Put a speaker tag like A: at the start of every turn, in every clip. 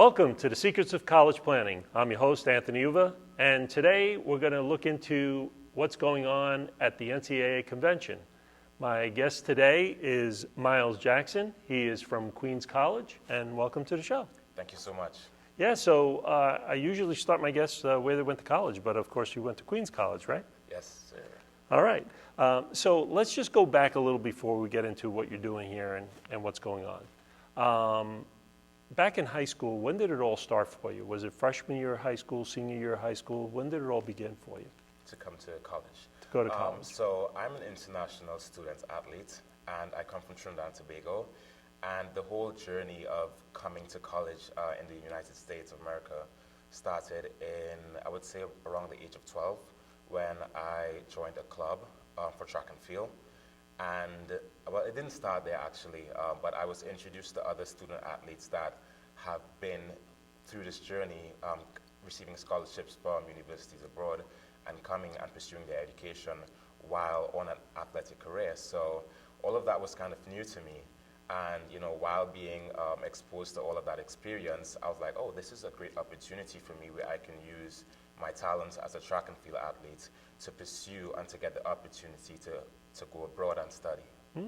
A: Welcome to the Secrets of College Planning. I'm your host, Anthony Uva, and today we're going to look into what's going on at the NCAA convention. My guest today is Myles Jackson. He is from Queens College, and welcome to the show.
B: Thank you so much.
A: Yeah, so I usually start my guests where they went to college, but of course you went to Queens College, right?
B: Yes, sir.
A: All right. So let's just go back a little before we get into what you're doing here and what's going on. Back in high school, when did it all start for you? Was it freshman year of high school, senior year of high school? When did it all begin for you?
B: To come to college.
A: To go to college.
B: So I'm an international student athlete, and I come from Trinidad and Tobago. And the whole journey of coming to college in the United States of America started in, I would say, around the age of 12, when I joined a club for track and field. And, well, it didn't start there actually, but I was introduced to other student athletes that have been through this journey, receiving scholarships from universities abroad and coming and pursuing their education while on an athletic career. So all of that was kind of new to me. And, you know, while being exposed to all of that experience, I was like, oh, this is a great opportunity for me where I can use my talents as a track and field athlete to pursue and to get the opportunity to go abroad and study.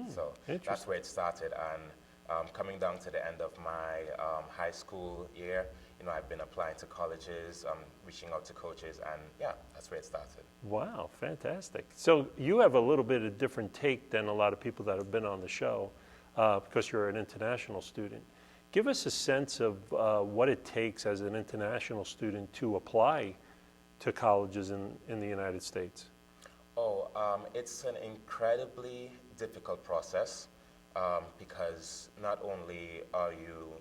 B: So that's where it started. And coming down to the end of my high school year, you know, I've been applying to colleges, reaching out to coaches, and yeah, that's where it started.
A: Wow, fantastic. So you have a little bit of different take than a lot of people that have been on the show because you're an international student. Give us a sense of what it takes as an international student to apply to colleges in the United States.
B: Oh, it's an incredibly difficult process because not only are you,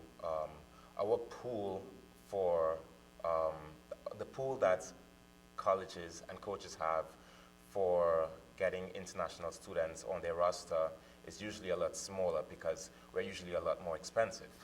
B: our pool for, the pool that colleges and coaches have for getting international students on their roster is usually a lot smaller because we're usually a lot more expensive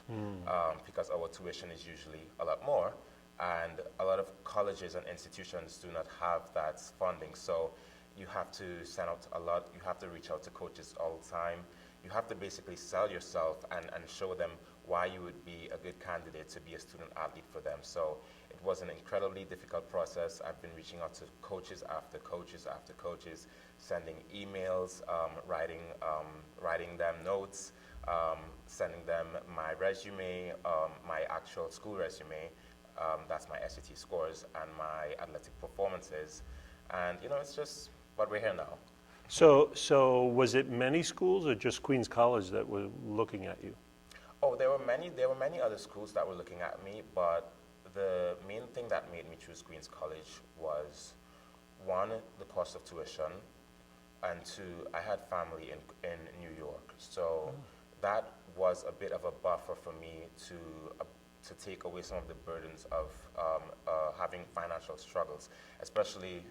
B: because our tuition is usually a lot more, and a lot of colleges and institutions do not have that funding. So you have to send out a lot, you have to reach out to coaches all the time. You have to basically sell yourself and show them why you would be a good candidate to be a student athlete for them. So it was an incredibly difficult process. I've been reaching out to coaches after coaches after coaches, sending emails, writing them notes, sending them my resume, my actual school resume, that's my SAT scores, and my athletic performances. And, you know, it's just, but we're here now.
A: So was it many schools or just Queens College that were looking at you?
B: Oh, there were many other schools that were looking at me, but the main thing that made me choose Queens College was, one, the cost of tuition, and two, I had family in New York. So that was a bit of a buffer for me to take away some of the burdens of having financial struggles, especially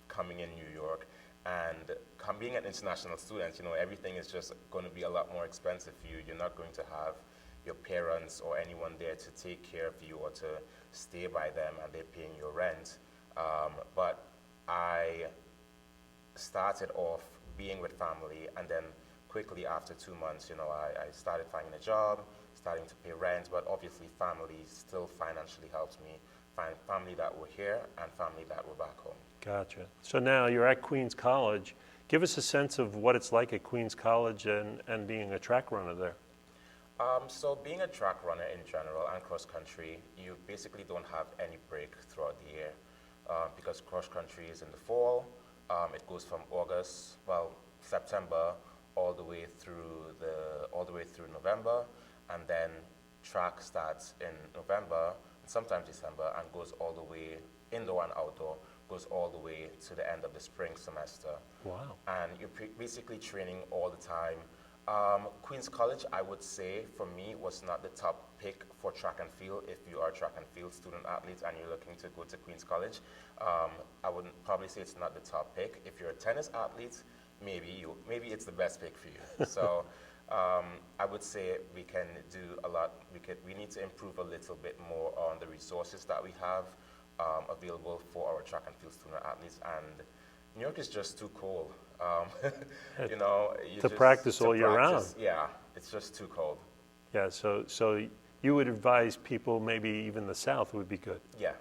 B: coming in New York. And being an international student, you know, everything is just going to be a lot more expensive for you. You're not going to have your parents or anyone there to take care of you or to stay by them and they're paying your rent. But I started off being with family, and then quickly after 2 months, you know, I started finding a job, starting to pay rent, but obviously family still financially helps me find family that were here and family that were back home.
A: Gotcha. So now you're at Queens College. Give us a sense of what it's like at Queens College and being a track runner there.
B: So being a track runner in general and cross country, you basically don't have any break throughout the year because cross country is in the fall. It goes from September all the way through November, and then track starts in November, sometimes December, and goes all the way indoor and outdoor, goes all the way to the end of the spring semester.
A: Wow.
B: And you're basically training all the time. Queens College, I would say, for me, was not the top pick for track and field. If you are a track and field student athlete and you're looking to go to Queens College, I would probably say it's not the top pick. If you're a tennis athlete, maybe it's the best pick for you. So I would say we can do a lot. We need to improve a little bit more on the resources that we have available for our track and field student athletes. And New York is just too cold. You know,
A: to practice all year round.
B: Yeah, it's just too cold.
A: Yeah, so you would advise people maybe even the South would be good.
B: Yeah,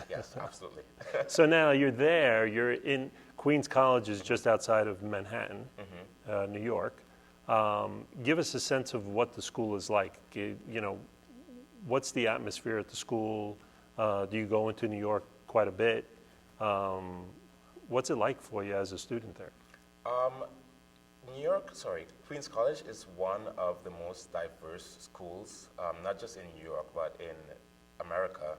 B: yes, absolutely.
A: So now you're there, you're in, Queens College is just outside of Manhattan, New York. Give us a sense of what the school is like. What's the atmosphere at the school? Do you go into New York quite a bit? What's it like for you as a student there?
B: Queens College is one of the most diverse schools, not just in New York, but in America.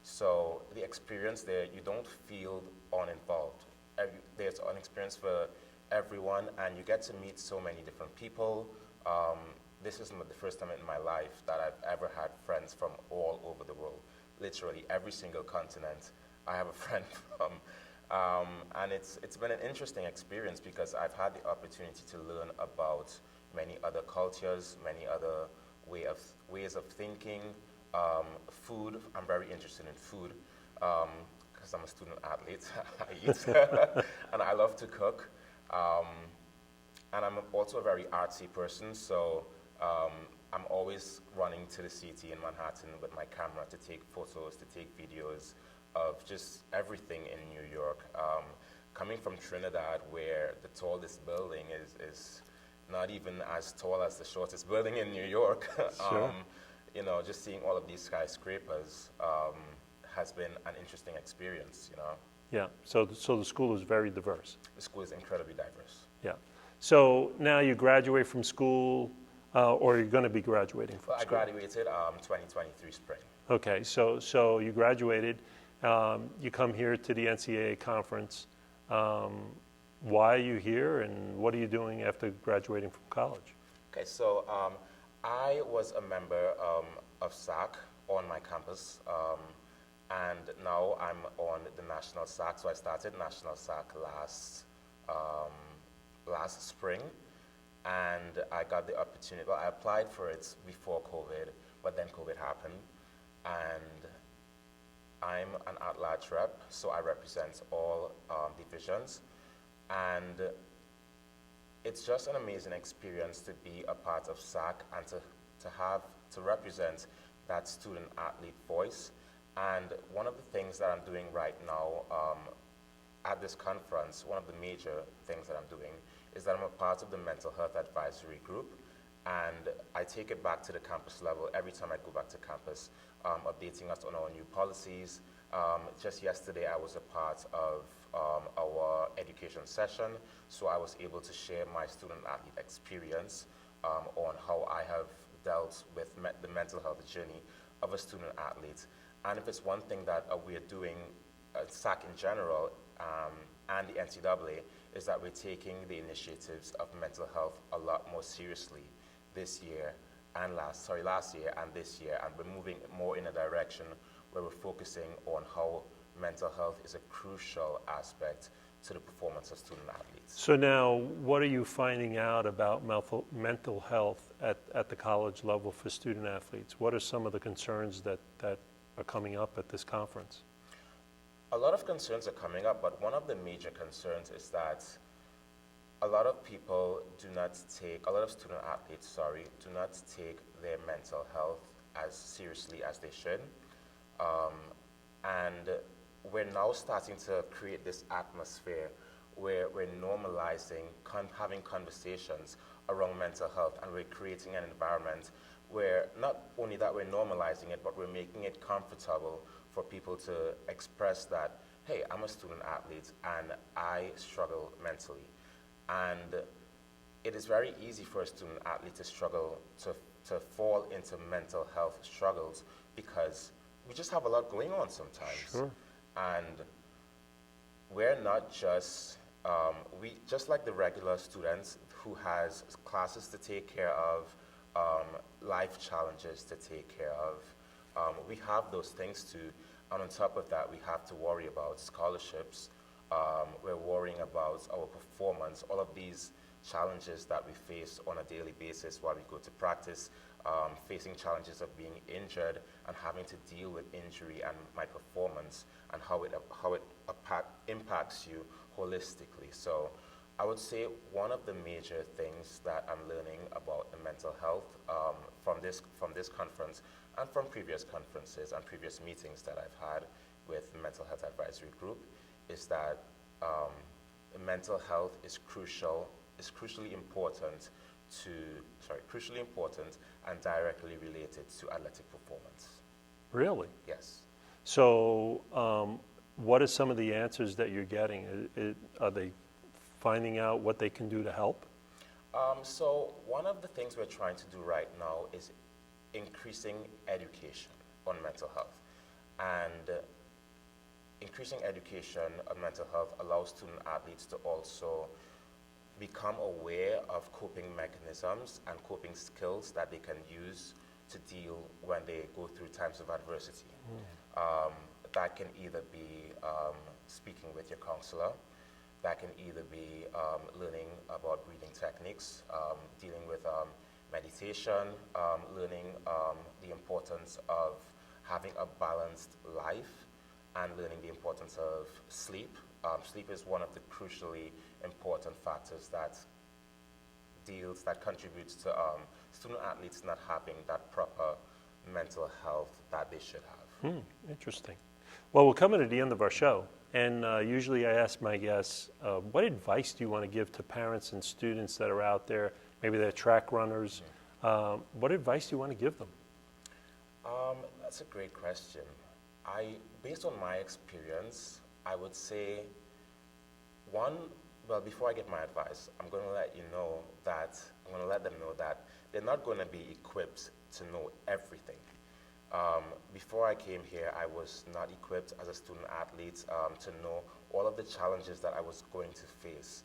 B: So the experience there, you don't feel uninvolved. There's an experience for everyone, and you get to meet so many different people. This is the first time in my life that I've ever had friends from all over the world. Literally every single continent, I have a friend from. And it's been an interesting experience because I've had the opportunity to learn about many other cultures, many other ways of thinking. Food, I'm very interested in food because I'm a student athlete. I eat and I love to cook. And I'm also a very artsy person, so I'm always running to the city in Manhattan with my camera to take photos, to take videos of just everything in New York. Coming from Trinidad, where the tallest building is not even as tall as the shortest building in New York,
A: Sure.
B: Just seeing all of these skyscrapers has been an interesting experience,
A: Yeah, so the school is very diverse.
B: The school is incredibly diverse.
A: Yeah. So now you graduate from school, or you're going to be graduating from
B: Well, I
A: school?
B: graduated 2023 spring.
A: Okay, so you graduated. You come here to the NCAA conference. Why are you here, and what are you doing after graduating from college?
B: Okay, so I was a member of SAC on my campus, and now I'm on the National SAC. So I started National SAC last spring, and I got the opportunity. Well, I applied for it before COVID, but then COVID happened, and I'm an at-large rep, so I represent all divisions, and it's just an amazing experience to be a part of SAC and to represent that student-athlete voice. And one of the things that I'm doing right now at this conference, one of the major things that I'm doing is that I'm a part of the Mental Health Advisory Group, and I take it back to the campus level every time I go back to campus, updating us on our new policies. Just yesterday, I was a part of our education session, so I was able to share my student-athlete experience on how I have dealt with the mental health journey of a student-athlete. And if it's one thing that we're doing, SAC in general, and the NCAA, is that we're taking the initiatives of mental health a lot more seriously this year and last year and this year, and we're moving more in a direction where we're focusing on how mental health is a crucial aspect to the performance of student athletes.
A: So now, what are you finding out about mental health at the college level for student athletes? What are some of the concerns that are coming up at this conference?
B: A lot of concerns are coming up, but one of the major concerns is that a lot of student athletes, do not take their mental health as seriously as they should. And we're now starting to create this atmosphere where we're normalizing having conversations around mental health, and we're creating an environment where not only that we're normalizing it, but we're making it comfortable for people to express that, hey, I'm a student athlete and I struggle mentally. And it is very easy for a student athlete to struggle, to fall into mental health struggles, because we just have a lot going on sometimes.
A: Sure.
B: And we're not just, just like the regular students who has classes to take care of, life challenges to take care of, we have those things too. And on top of that, we have to worry about scholarships. We're worrying about our performance, all of these challenges that we face on a daily basis while we go to practice, facing challenges of being injured and having to deal with injury and my performance and how it impacts you holistically. So I would say one of the major things that I'm learning about the mental health from from this conference and from previous conferences and previous meetings that I've had with the Mental Health Advisory Group is that mental health is crucially important and directly related to athletic performance.
A: Really?
B: Yes.
A: So what are some of the answers that you're getting? Are they finding out what they can do to help?
B: So one of the things we're trying to do right now is increasing education on mental health. And increasing education on mental health allows student athletes to also become aware of coping mechanisms and coping skills that they can use to deal when they go through times of adversity. That can either be speaking with your counselor, that can either be learning about breathing techniques, dealing with meditation, learning the importance of having a balanced life, and learning the importance of sleep. Sleep is one of the crucially important factors that contributes to student athletes not having that proper mental health that they should have.
A: Interesting. Well, we're coming to the end of our show, and usually I ask my guests, what advice do you want to give to parents and students that are out there, maybe they're track runners? What advice do you want to give them?
B: That's a great question. Based on my experience, I would say before I give my advice, I'm going to let them know that they're not going to be equipped to know everything. Before I came here, I was not equipped as a student athlete to know all of the challenges that I was going to face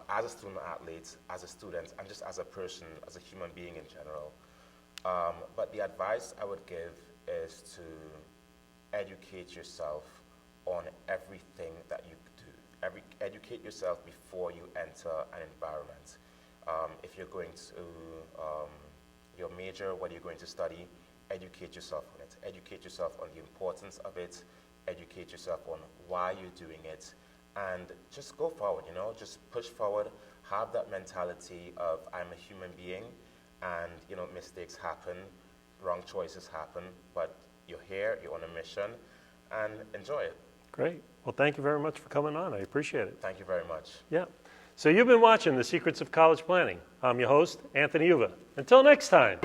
B: as a student athlete, as a student, and just as a person, as a human being in general. But the advice I would give is to educate yourself on everything that you do. Educate yourself before you enter an environment. If you're going to your major, what you're going to study, educate yourself on it. Educate yourself on the importance of it. Educate yourself on why you're doing it. And just go forward, just push forward. Have that mentality of I'm a human being and, mistakes happen, wrong choices happen, but you're here, you're on a mission, and enjoy it.
A: Great. Well, thank you very much for coming on. I appreciate it.
B: Thank you very much.
A: Yeah. So you've been watching The Secrets of College Planning. I'm your host, Anthony Uva. Until next time.